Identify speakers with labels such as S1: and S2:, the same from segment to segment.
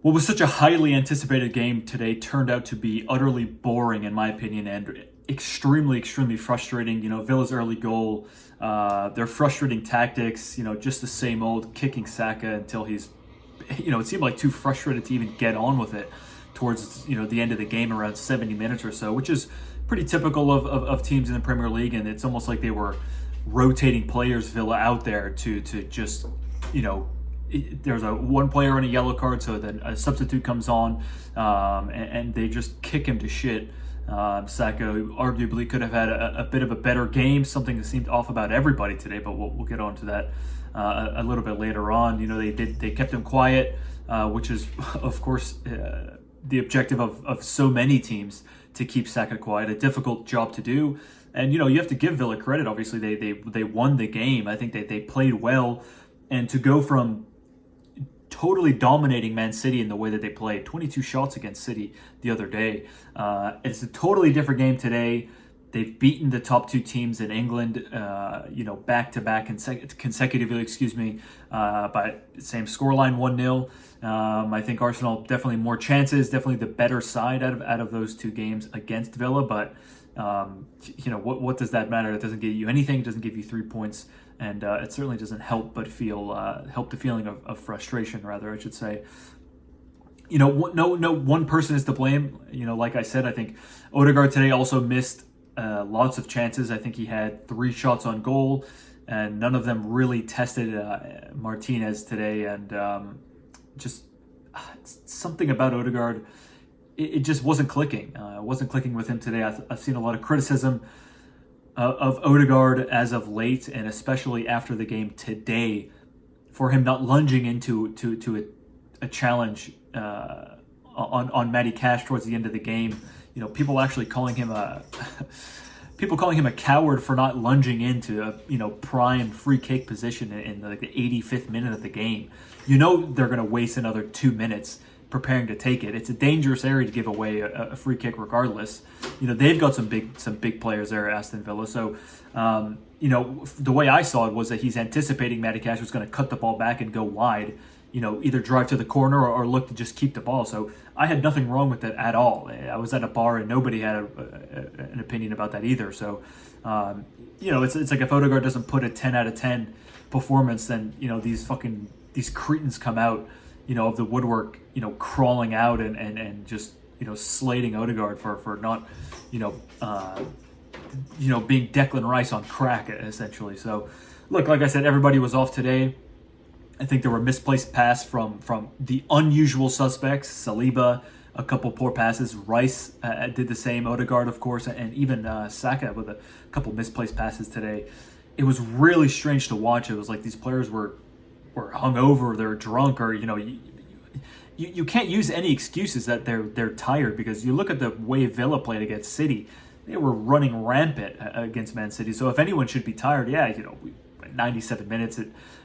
S1: What was such a highly anticipated game today turned out to be utterly boring, in my opinion, and extremely frustrating. Villa's early goal, their frustrating tactics, just the same old kicking Saka until it seemed like too frustrated to even get on with it towards, the end of the game around 70 minutes or so, which is pretty typical of teams in the Premier League. And it's almost like they were rotating players, Villa, out there to just, you know, there's one player on a yellow card, so then a substitute comes on, and they just kick him to shit. Saka arguably could have had a bit of a better game, something that seemed off about everybody today, but we'll get on to that a little bit later on. They kept him quiet, which is of course the objective of so many teams, to keep Saka quiet. A difficult job to do, and you have to give Villa credit. Obviously, they won the game. I think they played well, and to go from totally dominating Man City in the way that they played, 22 shots against City the other day. It's a totally different game today. They've beaten the top two teams in England, back to back consecutively, by same scoreline, 1-0. I think Arsenal definitely more chances, definitely the better side out of those two games against Villa. But what does that matter? It doesn't give you anything. It doesn't give you 3 points, and it certainly doesn't help the feeling of frustration, rather, I should say. No one person is to blame. Like I said, I think Odegaard today also missed lots of chances. I think he had 3 shots on goal, and none of them really tested Martinez today. And just something about Odegaard, it just wasn't clicking. It wasn't clicking with him today. I've seen a lot of criticism of Odegaard as of late, and especially after the game today, for him not lunging into a challenge on Matty Cash towards the end of the game. People actually calling him a coward for not lunging into a prime free kick position in the 85th minute of the game. They're going to waste another 2 minutes preparing to take it. It's a dangerous area to give away a free kick regardless. They've got some big players there at Aston Villa. So, the way I saw it was that he's anticipating Matty Cash was going to cut the ball back and go wide, either drive to the corner or look to just keep the ball. So I had nothing wrong with that at all. I was at a bar and nobody had an opinion about that either. So, it's like if Odegaard doesn't put a 10 out of 10 performance, then, these cretins come out, of the woodwork, crawling out and just, slating Odegaard for not, being Declan Rice on crack, essentially. So, look, like I said, everybody was off today. I think there were misplaced passes from the unusual suspects. Saliba, a couple poor passes. Rice did the same. Odegaard, of course, and even Saka with a couple misplaced passes today. It was really strange to watch. It was like these players were hungover, they're drunk, or you can't use any excuses that they're tired, because you look at the way Villa played against City. They were running rampant against Man City. So if anyone should be tired, 97 minutes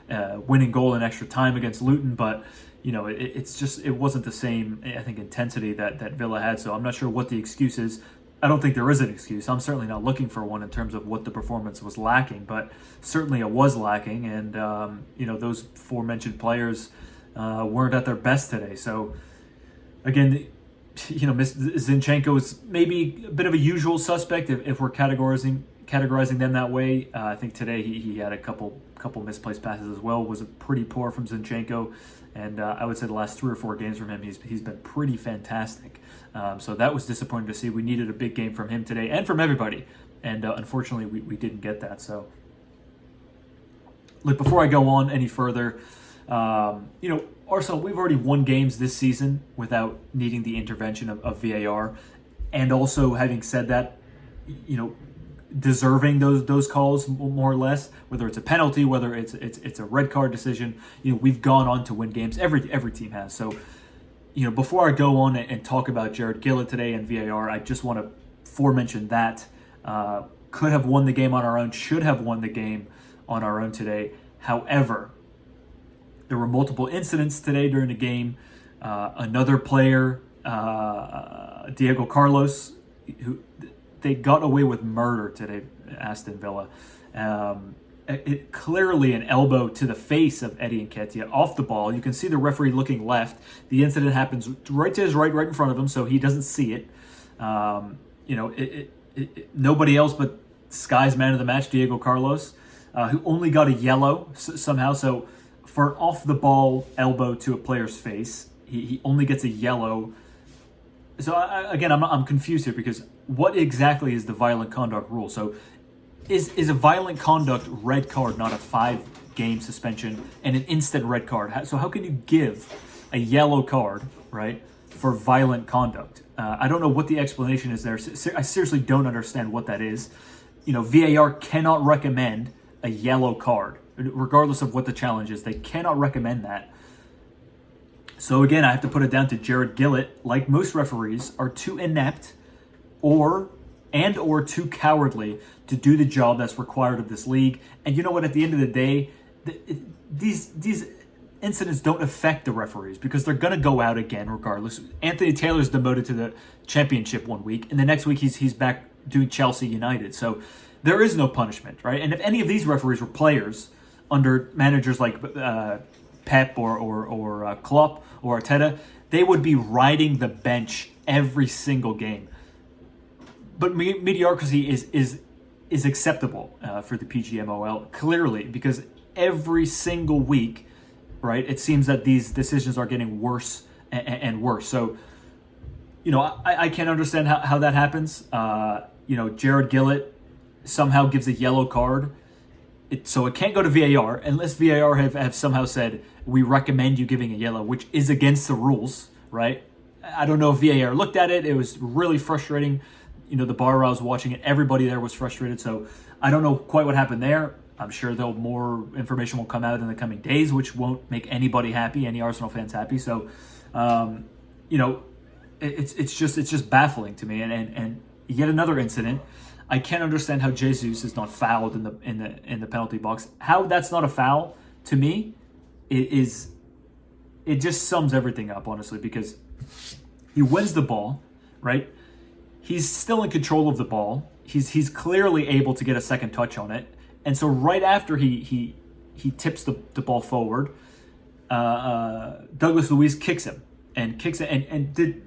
S1: at winning goal in extra time against Luton, but it wasn't the same, I think, intensity that Villa had. So I'm not sure what the excuse is. I don't think there is an excuse. I'm certainly not looking for one in terms of what the performance was lacking, but certainly it was lacking, and those aforementioned players weren't at their best today. So again, Zinchenko is maybe a bit of a usual suspect if we're categorizing them that way. I think today he had a couple misplaced passes as well. Was pretty poor from Zinchenko, and I would say the last 3 or 4 games from him, he's been pretty fantastic. So that was disappointing to see. We needed a big game from him today and from everybody, and unfortunately we didn't get that. So, look, before I go on any further, Arsenal, we've already won games this season without needing the intervention of VAR, and also, having said that, deserving those calls more or less, whether it's a penalty, whether it's a red card decision. We've gone on to win games. Every team has. So, before I go on and talk about Jared Gillett today and VAR, I just want to foremention that could have won the game on our own, should have won the game on our own today. However, there were multiple incidents today during the game. Another player, Diego Carlos, who they got away with murder today, Aston Villa. clearly an elbow to the face of Eddie Nketiah off the ball. You can see the referee looking left. The incident happens right to his right in front of him, so he doesn't see it. Nobody else but Sky's man of the match, Diego Carlos, who only got a yellow somehow. So for an off-the-ball elbow to a player's face, he only gets a yellow. So I'm confused here, because what exactly is the violent conduct rule? So is a violent conduct red card not a 5-game suspension and an instant red card? So how can you give a yellow card, right, for violent conduct? I don't know what the explanation is there. I seriously don't understand what that is. VAR cannot recommend a yellow card, regardless of what the challenge is. They cannot recommend that. So again, I have to put it down to Jared Gillett. Like most referees, are too inept or too cowardly to do the job that's required of this league. And you know what? At the end of the day, these incidents don't affect the referees, because they're going to go out again regardless. Anthony Taylor's demoted to the championship one week, and the next week he's back doing Chelsea United. So there is no punishment, right? And if any of these referees were players under managers like Pep or Klopp or Arteta, they would be riding the bench every single game. But mediocrity is acceptable for the PGMOL, clearly, because every single week, right, it seems that these decisions are getting worse and worse. So, I can't understand how that happens. Jared Gillett somehow gives a yellow card. So it can't go to VAR unless VAR have somehow said, we recommend you giving a yellow, which is against the rules, right? I don't know if VAR looked at it. It was really frustrating. The bar I was watching it, everybody there was frustrated. So I don't know quite what happened there. I'm sure more information will come out in the coming days, which won't make anybody happy, any Arsenal fans happy. So, it's just baffling to me. And yet another incident. I can't understand how Jesus is not fouled in the penalty box. How that's not a foul, to me, it just sums everything up, honestly, because he wins the ball, right? He's still in control of the ball. He's clearly able to get a second touch on it. And so right after he tips the ball forward, Douglas Luiz kicks him. And did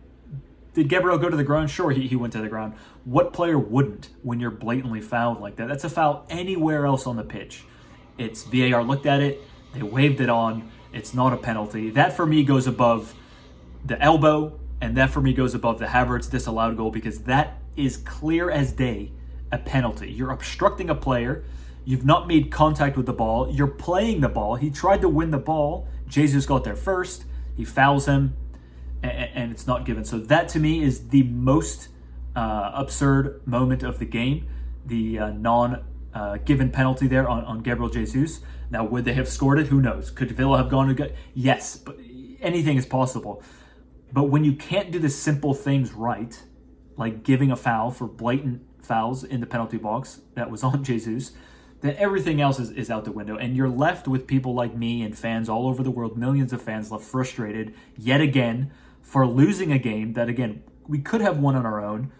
S1: Gabriel go to the ground? Sure, he went to the ground. What player wouldn't when you're blatantly fouled like that? That's a foul anywhere else on the pitch. It's VAR looked at it. They waved it on. It's not a penalty. That for me goes above the elbow, and that for me goes above the Havertz disallowed goal, because that is clear as day a penalty. You're obstructing a player. You've not made contact with the ball. You're playing the ball. He tried to win the ball. Jesus got there first. He fouls him, and it's not given. So that to me is the most absurd moment of the game. The non-given penalty there on Gabriel Jesus. Now, would they have scored it? Who knows? Could Villa have gone to go? Yes, but anything is possible. But when you can't do the simple things right, like giving a foul for blatant fouls in the penalty box that was on Jesus, then everything else is out the window. And you're left with people like me and fans all over the world, millions of fans left frustrated yet again for losing a game that, again, we could have won on our own.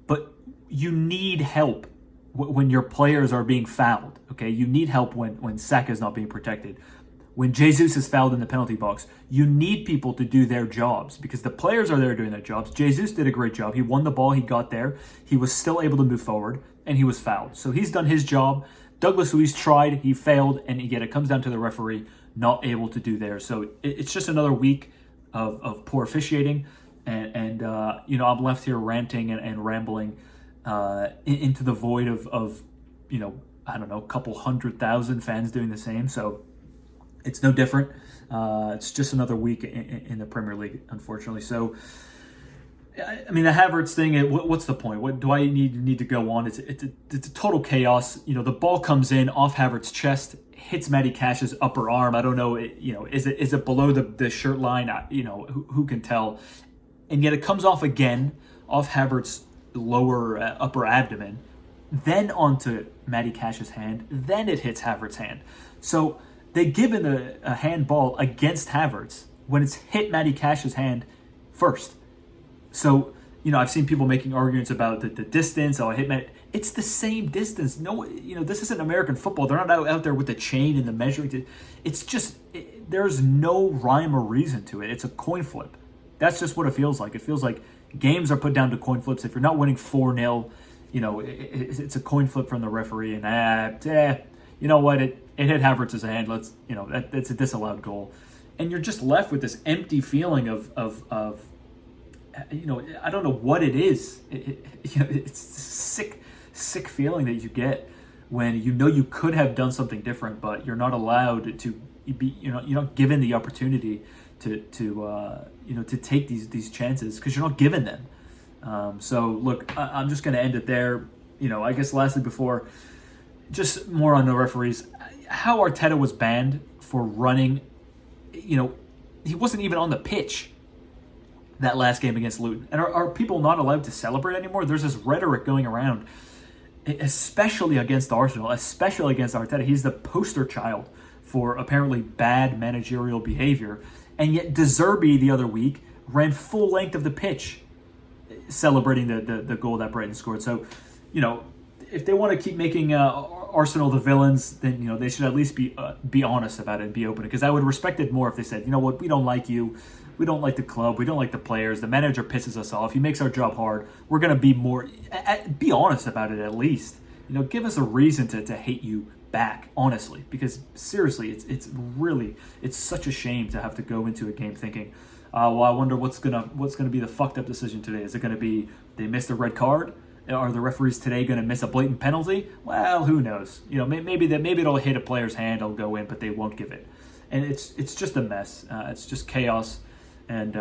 S1: But you need help when your players are being fouled, okay? You need help when Saka is not being protected. When Jesus is fouled in the penalty box, you need people to do their jobs, because the players are there doing their jobs. Jesus did a great job. He won the ball. He got there. He was still able to move forward, and he was fouled. So he's done his job. Douglas Luiz tried. He failed, and yet it comes down to the referee not able to do theirs. So it's just another week of poor officiating, and I'm left here ranting and rambling into the void of I don't know, a couple 100,000 fans doing the same. So it's no different. It's just another week in the Premier League, unfortunately. So, I mean, the Havertz thing, what's the point? What do I need to go on? It's a total chaos. The ball comes in off Havertz's chest, hits Matty Cash's upper arm. I don't know, is it below the shirt line? Who can tell? And yet it comes off again, off Havertz's lower upper abdomen, then onto Matty Cash's hand, then it hits Havertz's hand. So they give it a handball against Havertz when it's hit Matty Cash's hand first. So I've seen people making arguments about the distance. Oh, I hit man. It's the same distance. No, this isn't American football. They're not out there with the chain and the measuring. It's just, there's no rhyme or reason to it. It's a coin flip. That's just what it feels like. It feels like games are put down to coin flips. If you're not winning 4-0, it's a coin flip from the referee. And you know what? It hit Havertz's hand. That's a disallowed goal. And you're just left with this empty feeling of I don't know what it is. It's a sick feeling that you get when you could have done something different, but you're not allowed to be. You're not given the opportunity to take these chances because you're not given them. So look, I'm just going to end it there. I guess lastly, before just more on the referees, how Arteta was banned for running. He wasn't even on the pitch that last game against Luton. And are people not allowed to celebrate anymore? There's this rhetoric going around, especially against Arsenal, especially against Arteta. He's the poster child for apparently bad managerial behavior. And yet De Zerbi the other week ran full length of the pitch celebrating the goal that Brighton scored. So, if they want to keep making Arsenal the villains, then they should at least be honest about it and be open. Because I would respect it more if they said, we don't like you, we don't like the club, we don't like the players, the manager pisses us off, he makes our job hard. We're gonna be be honest about it at least. Give us a reason to hate you back, honestly. Because seriously, it's such a shame to have to go into a game thinking, well, I wonder what's gonna be the fucked up decision today. Is it gonna be they missed a red card? Are the referees today going to miss a blatant penalty? Well, who knows? Maybe it'll hit a player's hand, it'll go in, but they won't give it. And it's just a mess. It's just chaos. And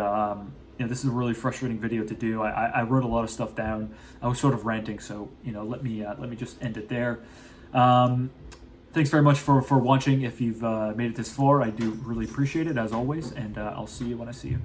S1: this is a really frustrating video to do. I wrote a lot of stuff down. I was sort of ranting, so let me just end it there. Thanks very much for watching. If you've made it this far, I do really appreciate it as always. And I'll see you when I see you.